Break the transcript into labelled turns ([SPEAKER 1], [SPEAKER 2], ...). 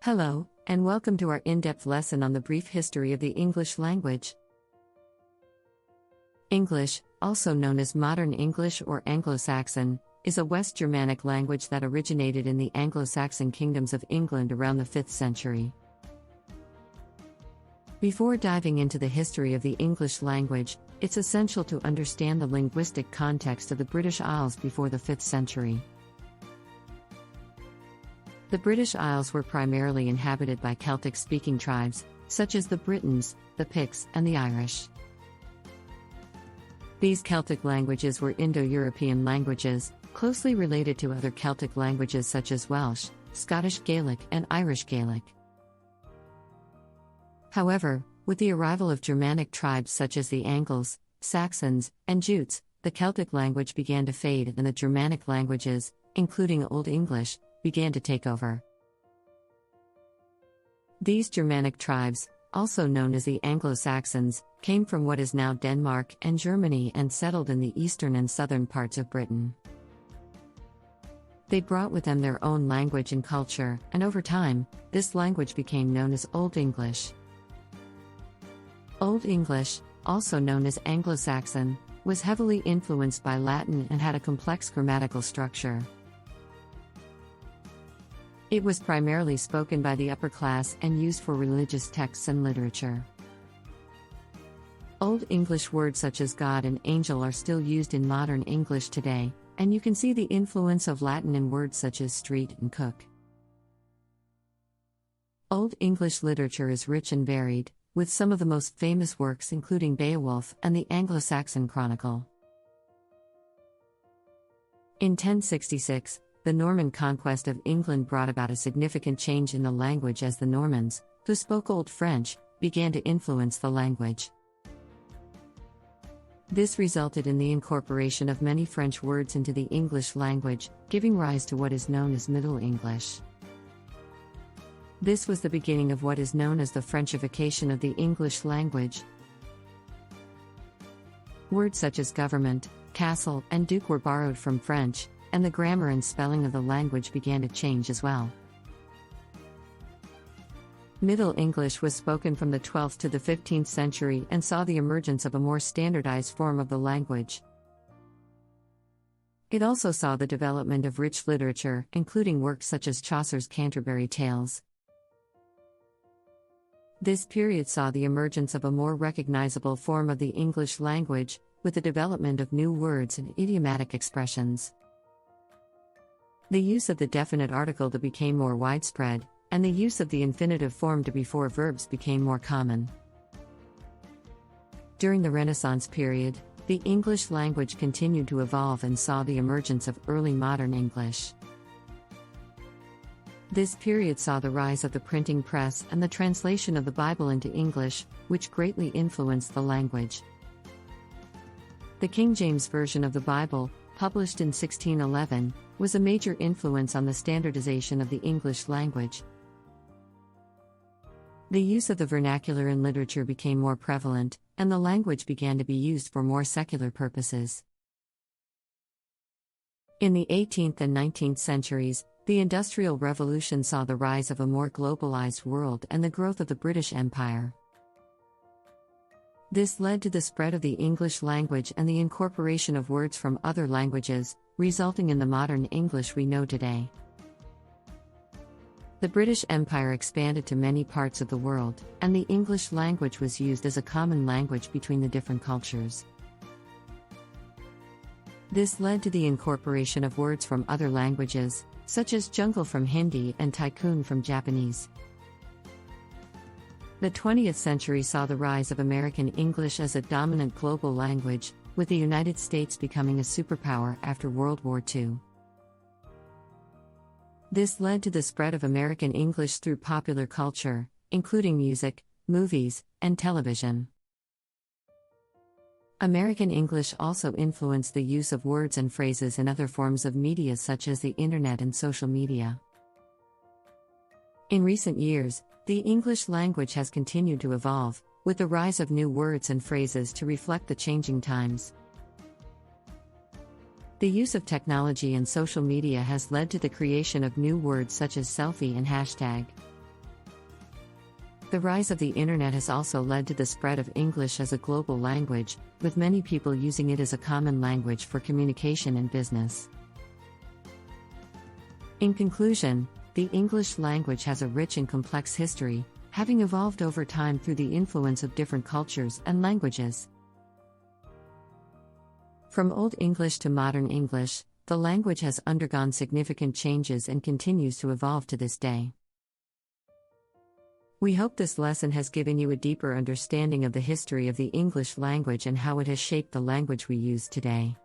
[SPEAKER 1] Hello, and welcome to our in-depth lesson on the brief history of the English language. English, also known as Modern English or Anglo-Saxon, is a West Germanic language that originated in the Anglo-Saxon kingdoms of England around the 5th century. Before diving into the history of the English language, it's essential to understand the linguistic context of the British Isles before the 5th century. The British Isles were primarily inhabited by Celtic-speaking tribes, such as the Britons, the Picts, and the Irish. These Celtic languages were Indo-European languages, closely related to other Celtic languages such as Welsh, Scottish Gaelic, and Irish Gaelic. However, with the arrival of Germanic tribes such as the Angles, Saxons, and Jutes, the Celtic language began to fade and the Germanic languages, including Old English, began to take over. These Germanic tribes, also known as the Anglo-Saxons, came from what is now Denmark and Germany and settled in the eastern and southern parts of Britain. They brought with them their own language and culture, and over time, this language became known as Old English. Old English, also known as Anglo-Saxon, was heavily influenced by Latin and had a complex grammatical structure. It was primarily spoken by the upper class and used for religious texts and literature. Old English words such as God and angel are still used in modern English today, and you can see the influence of Latin in words such as street and cook. Old English literature is rich and varied, with some of the most famous works including Beowulf and the Anglo-Saxon Chronicle. In 1066, the Norman Conquest of England brought about a significant change in the language as the Normans, who spoke Old French, began to influence the language. This resulted in the incorporation of many French words into the English language, giving rise to what is known as Middle English. This was the beginning of what is known as the Frenchification of the English language. Words such as government, castle, and duke were borrowed from French, and the grammar and spelling of the language began to change as well. Middle English was spoken from the 12th to the 15th century and saw the emergence of a more standardized form of the language. It also saw the development of rich literature, including works such as Chaucer's Canterbury Tales. This period saw the emergence of a more recognizable form of the English language, with the development of new words and idiomatic expressions. The use of the definite article became more widespread, and the use of the infinitive form before verbs became more common. During the Renaissance period, the English language continued to evolve and saw the emergence of early modern English. This period saw the rise of the printing press and the translation of the Bible into English, which greatly influenced the language. The King James Version of the Bible, published in 1611, was a major influence on the standardization of the English language. The use of the vernacular in literature became more prevalent, and the language began to be used for more secular purposes. In the 18th and 19th centuries, the Industrial Revolution saw the rise of a more globalized world and the growth of the British Empire. This led to the spread of the English language and the incorporation of words from other languages, resulting in the modern English we know today. The British Empire expanded to many parts of the world, and the English language was used as a common language between the different cultures. This led to the incorporation of words from other languages, such as jungle from Hindi and tycoon from Japanese. The 20th century saw the rise of American English as a dominant global language, with the United States becoming a superpower after World War II. This led to the spread of American English through popular culture, including music, movies, and television. American English also influenced the use of words and phrases in other forms of media such as the internet and social media. In recent years, the English language has continued to evolve, with the rise of new words and phrases to reflect the changing times. The use of technology and social media has led to the creation of new words such as selfie and hashtag. The rise of the internet has also led to the spread of English as a global language, with many people using it as a common language for communication and business. In conclusion, the English language has a rich and complex history, having evolved over time through the influence of different cultures and languages. From Old English to modern English, the language has undergone significant changes and continues to evolve to this day. We hope this lesson has given you a deeper understanding of the history of the English language and how it has shaped the language we use today.